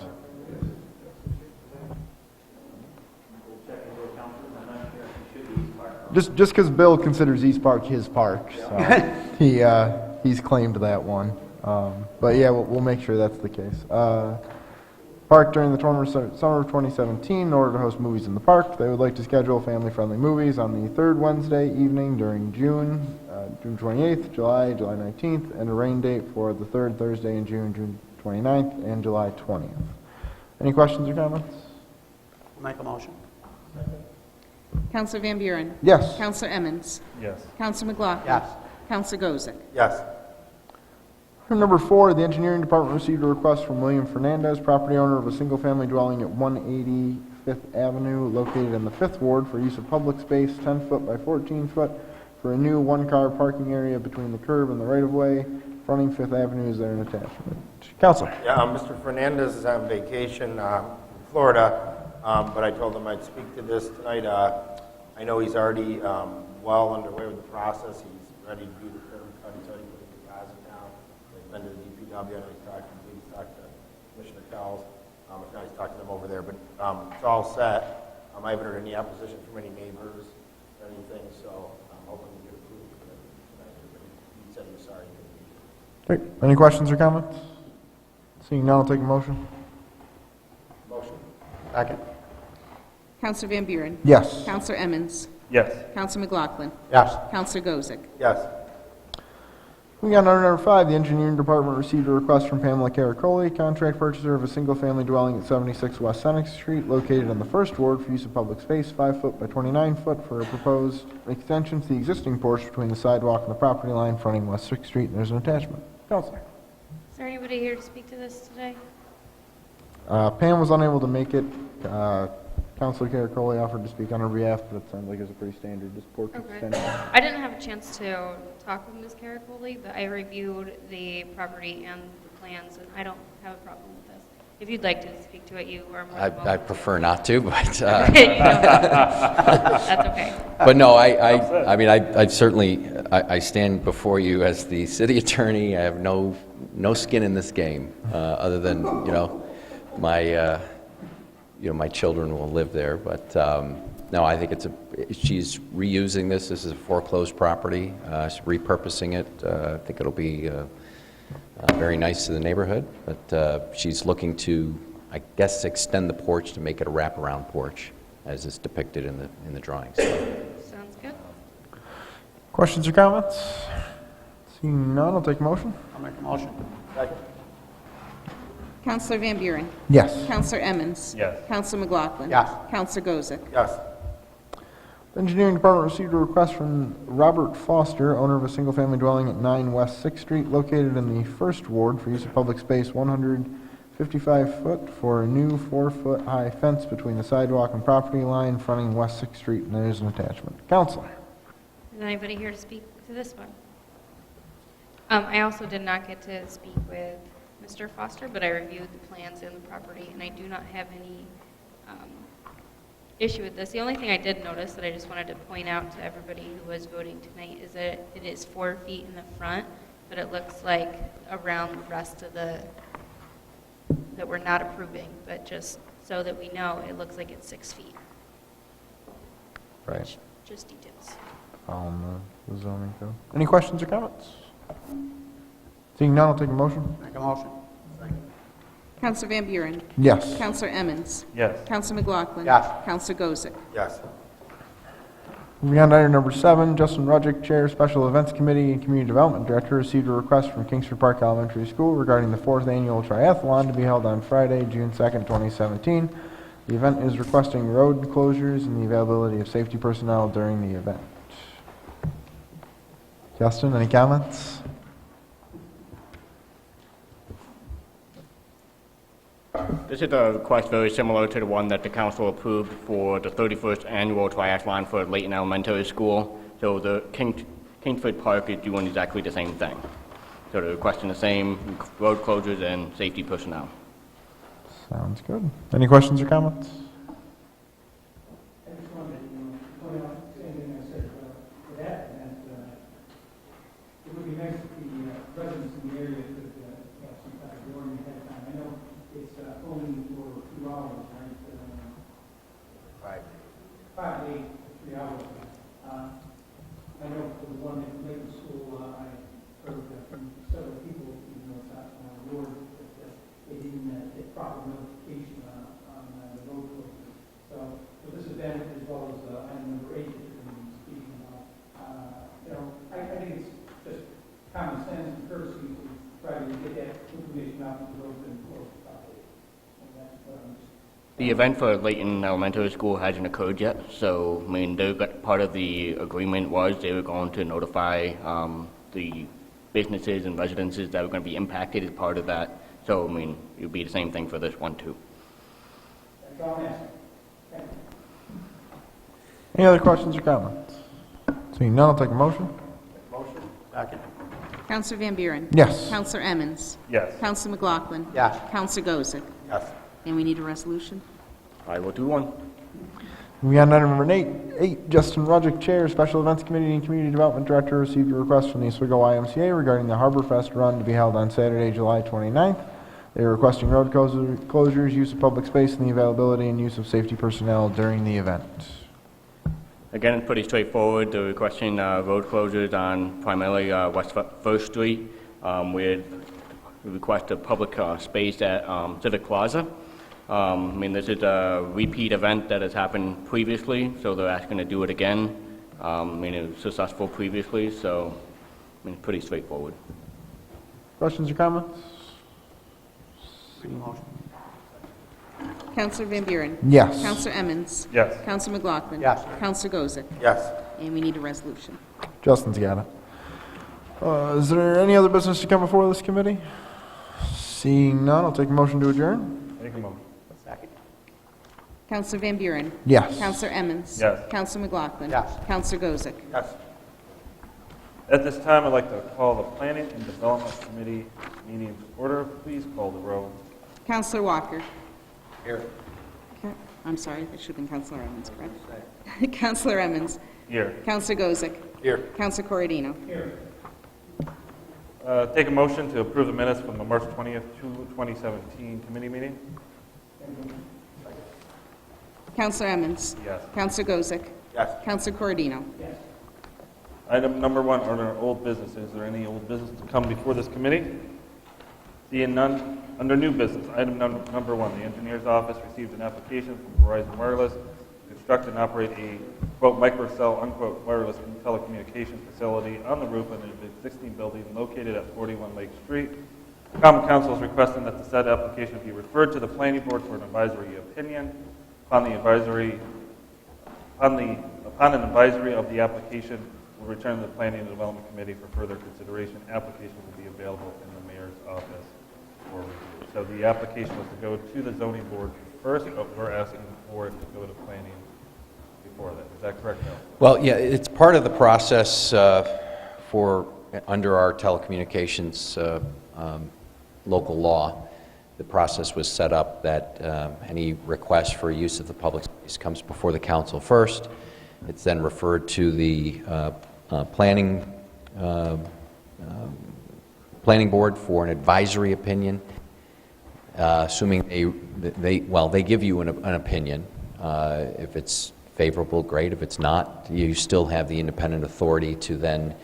Just because Bill considers East Park his park, so he's claimed that one. But yeah, we'll make sure that's the case. Park during the summer of 2017 in order to host movies in the park. They would like to schedule family-friendly movies on the third Wednesday evening during June 28th, July 19th, and a rain date for the third Thursday in June 29th, and July 20th. Any questions or comments? Make a motion. Counselor Van Buren? Yes. Counselor Emmons? Yes. Counselor McLaughlin? Yes. Counselor Gozick? Yes. Item number 4, the engineering department received a request from William Fernandez, property owner of a single-family dwelling at 180 Fifth Avenue, located in the 5th Ward, for use of public space, 10 foot by 14 foot, for a new one-car parking area between the curb and the right-of-way. Fronting 5th Avenue is there an attachment. Counselor. Yeah, Mr. Fernandez is on vacation in Florida, but I told him I'd speak to this tonight. I know he's already well underway with the process. He's ready to do the curb cut. He's already put the deposit down. He's been to the DPW. I know he's talked to Commissioner Kells. If not, he's talked to them over there. But it's all set. I haven't heard any opposition from any neighbors or anything, so I'm hoping to get approved tonight. But he said he was sorry. Great. Any questions or comments? Seeing none, I'll take a motion. Motion. Second. Counselor Van Buren? Yes. Counselor Emmons? Yes. Counselor McLaughlin? Yes. Counselor Gozick? Yes. Moving on to item number 5, the engineering department received a request from Pamela Caracoli, contract purchaser of a single-family dwelling at 76 West Senex Street, located in the 1st Ward, for use of public space, 5 foot by 29 foot, for a proposed extension to the existing porch between the sidewalk and the property line fronting West 6th Street, and there's an attachment. Counselor. Is there anybody here to speak to this today? Pam was unable to make it. Counselor Caracoli offered to speak on her behalf, but it sounds like it's a pretty standard just porch extension. I didn't have a chance to talk with Ms. Caracoli, but I reviewed the property and the plans, and I don't have a problem with this. If you'd like to speak to it, you are more than welcome I prefer not to, but... That's okay. But no, I mean, I certainly, I stand before you as the city attorney. I have no skin in this game, other than, my children will live there. But no, I think she's reusing this. This is a foreclosed property. She's repurposing it. I think it'll be very nice to the neighborhood. But she's looking to, I guess, extend the porch to make it a wraparound porch, as is depicted in the drawings. Sounds good. Questions or comments? Seeing none, I'll take a motion. I'll make a motion. Second. Counselor Van Buren? Yes. Counselor Emmons? Yes. Counselor McLaughlin? Yes. Counselor Gozick? Yes. The engineering department received a request from Robert Foster, owner of a single-family dwelling at 9 West 6th Street, located in the 1st Ward, for use of public space 155 foot, for a new 4-foot-high fence between the sidewalk and property line fronting West 6th Street, and there's an attachment. Counselor. Is anybody here to speak to this one? I also did not get to speak with Mr. Foster, but I reviewed the plans and the property, and I do not have any issue with this. The only thing I did notice that I just wanted to point out to everybody who was voting tonight is that it is 4 feet in the front, but it looks like around the rest of the, that we're not approving, but just so that we know, it looks like it's 6 feet. Right. Just details. On the zoning code. Any questions or comments? Seeing none, I'll take a motion. Make a motion. Counselor Van Buren? Yes. Counselor Emmons? Yes. Counselor McLaughlin? Yes. Counselor Gozick? Yes. Moving on to item number 7, Justin Rudgick, Chair, Special Events Committee and Community Development Director, received a request from Kingsford Park Elementary School regarding the 4th annual triathlon to be held on Friday, June 2nd, 2017. The event is requesting road closures and the availability of safety personnel during the event. Justin, any comments? This is a request very similar to the one that the council approved for the 31st annual triathlon for Layton Elementary School. So the Kingsford Park is doing exactly the same thing. So they're requesting the same road closures and safety personnel. Sounds good. Any questions or comments? I just wanted to point out the same thing I said for that event. It would be nice if the residents in the area could have some kind of warning ahead of time. I know one at Layton School, I heard from several people, even though it's not on our board, that they didn't get proper notification on the road closure. So this event, as well as item number 8 that you're going to be speaking about, I think it's just common sense and courtesy to try to get that information out to the roads and close properly. And that's what I'm just. The event for Layton Elementary School hasn't occurred yet, so, I mean, part of the agreement was they were going to notify the businesses and residences that were going to be impacted as part of that. So, I mean, it would be the same thing for this one, too. That's all I'm asking. Thank you. Any other questions or comments? Seeing none, I'll take a motion. Motion? Second. Counselor Van Buren. Yes. Counselor Emmons. Yes. Counselor McLaughlin. Yes. Counselor Gozick. Yes. And we need a resolution. I will do one. Moving on to item number 8, Justin Rudgick, Chair, Special Events Committee and Community Development Director, received a request from the Oswego YMCA regarding the Harbor Fest run to be held on Saturday, July 29th. They are requesting road closures, use of public space, and the availability and use of safety personnel during the event. Again, it's pretty straightforward. They're requesting road closures on primarily West 1st Street. We request a public space at Civic Plaza. I mean, this is a repeat event that has happened previously, so they're asking to do it again. I mean, it was successful previously, so I mean, it's pretty straightforward. Questions or comments? Counselor Van Buren. Yes. Counselor Emmons. Yes. Counselor McLaughlin. Yes. Counselor Gozick. Yes. And we need a resolution. Justin's got it. Is there any other business to come before this committee? Seeing none, I'll take a motion to adjourn. Make a motion. Second. Counselor Van Buren. Yes. Counselor Emmons. Yes. Counselor McLaughlin. Yes. Counselor Gozick. Yes. At this time, I'd like to call the Planning and Development Committee meeting to order. Please call the roll. Counselor Walker. Here. I'm sorry, it should have been Counselor Emmons, correct? Counselor Emmons. Here. Counselor Gozick. Here. Counselor Corradino. Here. Take a motion to approve the minutes from the March 20th, 2017 committee meeting. Counselor Emmons. Yes. Counselor Gozick. Yes. Counselor Corradino. Yes. Item number 1 under old business. Is there any old business to come before this committee? Seeing none, under new business, item number 1, the engineer's office received an application from Verizon Wireless to construct and operate a, quote, microcell, unquote, wireless telecommunications facility on the roof of an existing building located at 41 Lake Street. Common Council is requesting that the said application be referred to the Planning Board for an advisory opinion. Upon an advisory of the application, will return to the Planning and Development Committee for further consideration. Application will be available in the mayor's office for review. So the application was to go to the zoning board first, but we're asking for it to go to planning before that. Is that correct, Bill? Well, yeah, it's part of the process under our telecommunications local law. The process was set up that any request for use of the public space comes before the council first. It's then referred to the planning board for an advisory opinion, assuming they give you an opinion. If it's favorable, great. If it's not, you still have the independent authority to then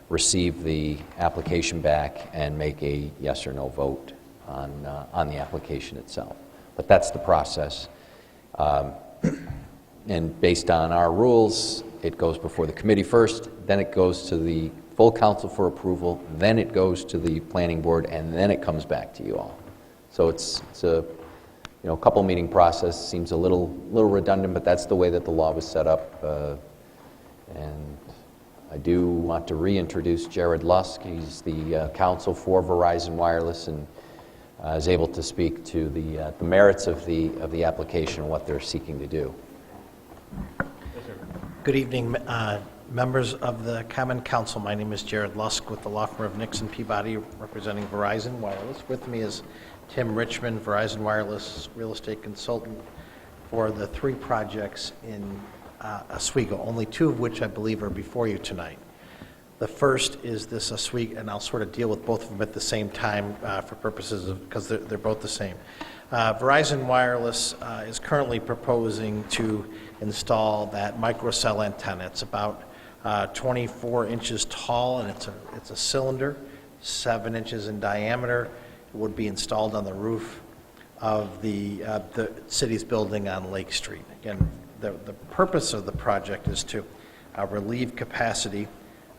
receive the application back and make a yes or no vote on the application itself. But that's the process. And based on our rules, it goes before the committee first, then it goes to the full council for approval, then it goes to the planning board, and then it comes back to you all. So it's a couple meeting process. Seems a little redundant, but that's the way that the law was set up. And I do want to reintroduce Jared Lusk. He's the counsel for Verizon Wireless and is able to speak to the merits of the application and what they're seeking to do. Good evening, members of the Common Council. My name is Jared Lusk with the law firm of Nixon Peabody, representing Verizon Wireless. With me is Tim Richmond, Verizon Wireless real estate consultant for the 3 projects in Oswego, only 2 of which I believe are before you tonight. The first is this Oswego, and I'll sort of deal with both of them at the same time for purposes of, because they're both the same. Verizon Wireless is currently proposing to install that microcell antenna. It's about 24 inches tall, and it's a cylinder, 7 inches in diameter. It would be installed on the roof of the city's building on Lake Street. Again, the purpose of the project is to relieve capacity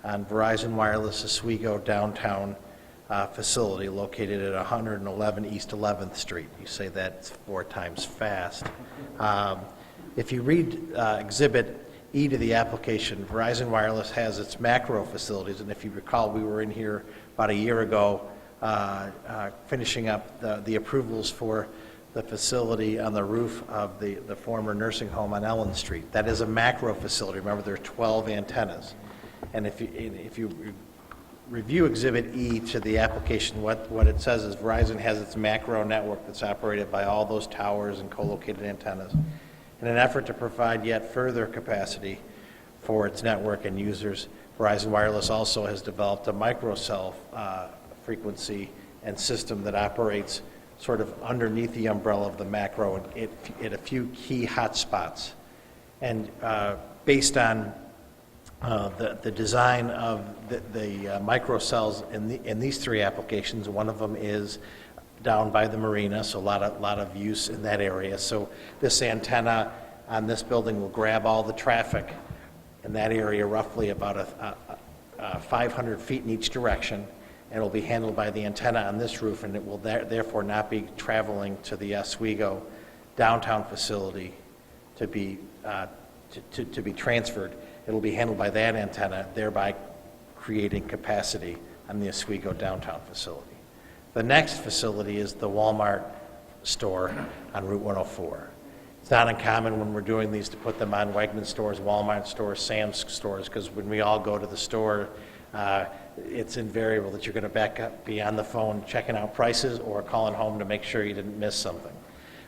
on Verizon Wireless Oswego downtown facility located at 111 East 11th Street. You say that's 4 times fast. If you read Exhibit E to the application, Verizon Wireless has its macro facilities, and if you recall, we were in here about a year ago finishing up the approvals for the facility on the roof of the former nursing home on Ellen Street. That is a macro facility. Remember, there are 12 antennas. And if you review Exhibit E to the application, what it says is Verizon has its macro network that's operated by all those towers and co-located antennas. In an effort to provide yet further capacity for its network and users, Verizon Wireless also has developed a microcell frequency and system that operates sort of underneath the umbrella of the macro at a few key hotspots. And based on the design of the microcells in these 3 applications, one of them is down by the marina, so a lot of use in that area. So this antenna on this building will grab all the traffic in that area, roughly about 500 feet in each direction, and it will be handled by the antenna on this roof, and it will therefore not be traveling to the Oswego downtown facility to be transferred. It will be handled by that antenna, thereby creating capacity on the Oswego downtown facility. The next facility is the Walmart store on Route 104. It's not uncommon when we're doing these to put them on Wegmans stores, Walmart stores, Sam's stores, because when we all go to the store, it's invariable that you're going to back up, be on the phone checking out prices or calling home to make sure you didn't miss something.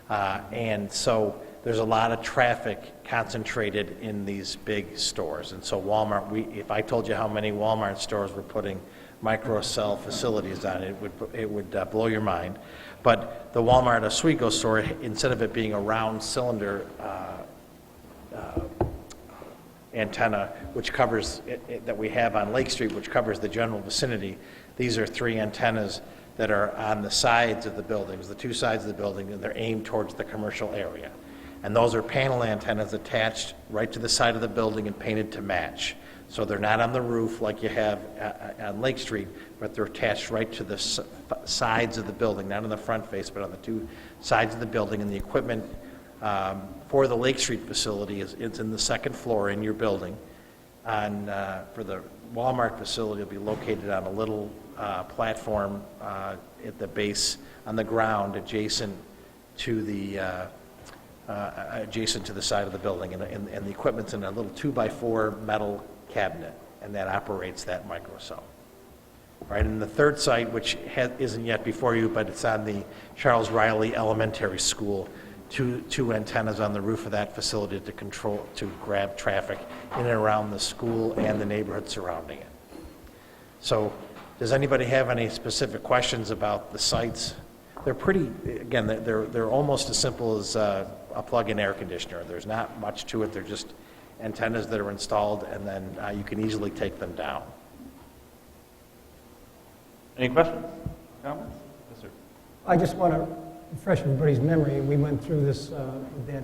And so there's a lot of traffic concentrated in these big stores. And so Walmart, if I told you how many Walmart stores were putting microcell facilities on it, it would blow your mind. But the Walmart Oswego store, instead of it being a round cylinder antenna, which covers that we have on Lake Street, which covers the general vicinity, these are 3 antennas that are on the sides of the buildings, the 2 sides of the building, and they're aimed towards the commercial area. And those are panel antennas attached right to the side of the building and painted to match. So they're not on the roof like you have on Lake Street, but they're attached right to the sides of the building, not on the front face, but on the 2 sides of the building. And the equipment for the Lake Street facility it's in the 2nd floor in your building. And for the Walmart facility, it'll be located on a little platform at the base on the ground adjacent to the side of the building, and the equipment's in a little 2x4 metal cabinet, and that operates that microcell. Right, and the 3rd site, which isn't yet before you, but it's on the Charles Riley Elementary School, two antennas on the roof of that facility to grab traffic in and around the school and the neighborhood surrounding it. So, does anybody have any specific questions about the sites? They're pretty, again, they're almost as simple as a plug-in air conditioner. There's not much to it. They're just antennas that are installed, and then you can easily take them down. Any questions, comments? Yes, sir. I just want to refresh everybody's memory. We went through this, that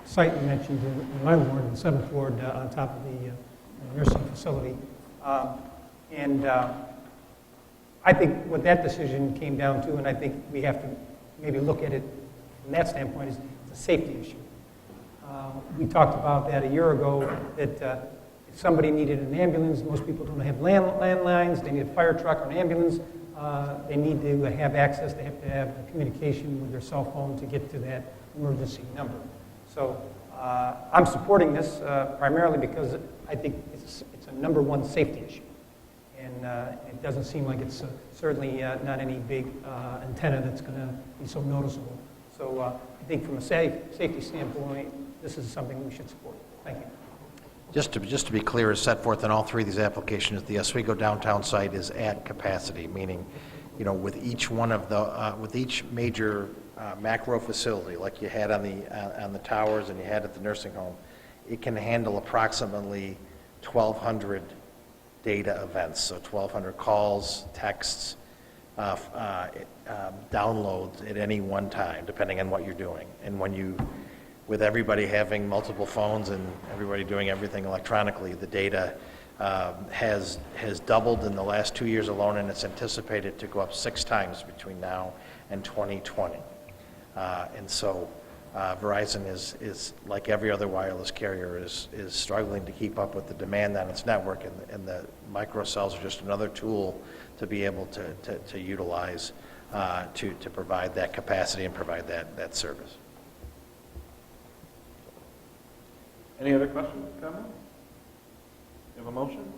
site you mentioned in my ward, the 7th ward, on top of the nursing facility. I think what that decision came down to, and I think we have to maybe look at it from that standpoint, is it's a safety issue. We talked about that a year ago, that if somebody needed an ambulance, most people don't have landlines, they need a fire truck or an ambulance, they need to have access, they have to have communication with their cell phone to get to that emergency number. So I'm supporting this primarily because I think it's a number one safety issue. And it doesn't seem like it's certainly not any big antenna that's going to be so noticeable. So I think from a safety standpoint, this is something we should support. Thank you. Just to be clear, as set forth in all 3 of these applications, the Oswego downtown site is at capacity, meaning, with each one of the with each major macro facility, like you had on the towers and you had at the nursing home, it can handle approximately 1,200 data events, so 1,200 calls, texts, downloads at any one time, depending on what you're doing. And with everybody having multiple phones and everybody doing everything electronically, the data has doubled in the last 2 years alone, and it's anticipated to go up 6 times between now and 2020. And so Verizon is like every other wireless carrier, is struggling to keep up with the demand on its network, and the microcells are just another tool to be able to utilize to provide that capacity and provide that service. Any other questions, comments? You have a motion?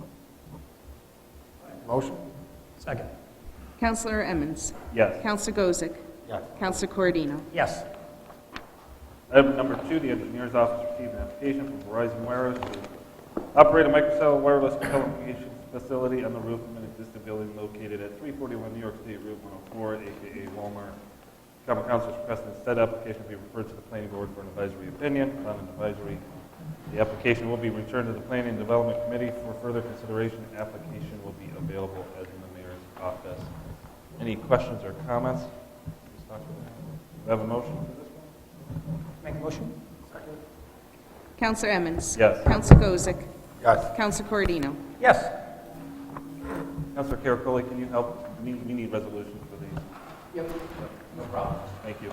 Motion? Second. Counselor Emmons? Yes. Counselor Gozick? Yes. Counselor Corodino? Yes. Item number 2, the engineer's office received an application from Verizon Wireless to operate a microcell wireless telecommunications facility on the roof of an existing building located at 341 New York State Route 104, aka Walmart. Common Council is requesting that said application be referred to the Planning Board for an advisory opinion. On an advisory, the application will be returned to the Planning and Development Committee for further consideration. Application will be available as in the mayor's office. Any questions or comments? We have a motion for this one? Make a motion? Second. Counselor Emmons? Yes. Counselor Gozick? Yes. Counselor Corodino? Yes. Councilor Caracoli, can you help? We need resolutions for these. Yep. No problem. Thank you.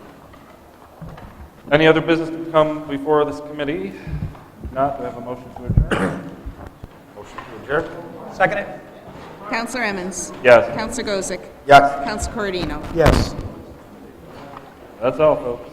Any other business to come before this committee? If not, do I have a motion to adjourn? Motion to adjourn? Second it? Counselor Emmons? Yes. Counselor Gozick? Yes. Counselor Corodino? Yes. That's all, folks.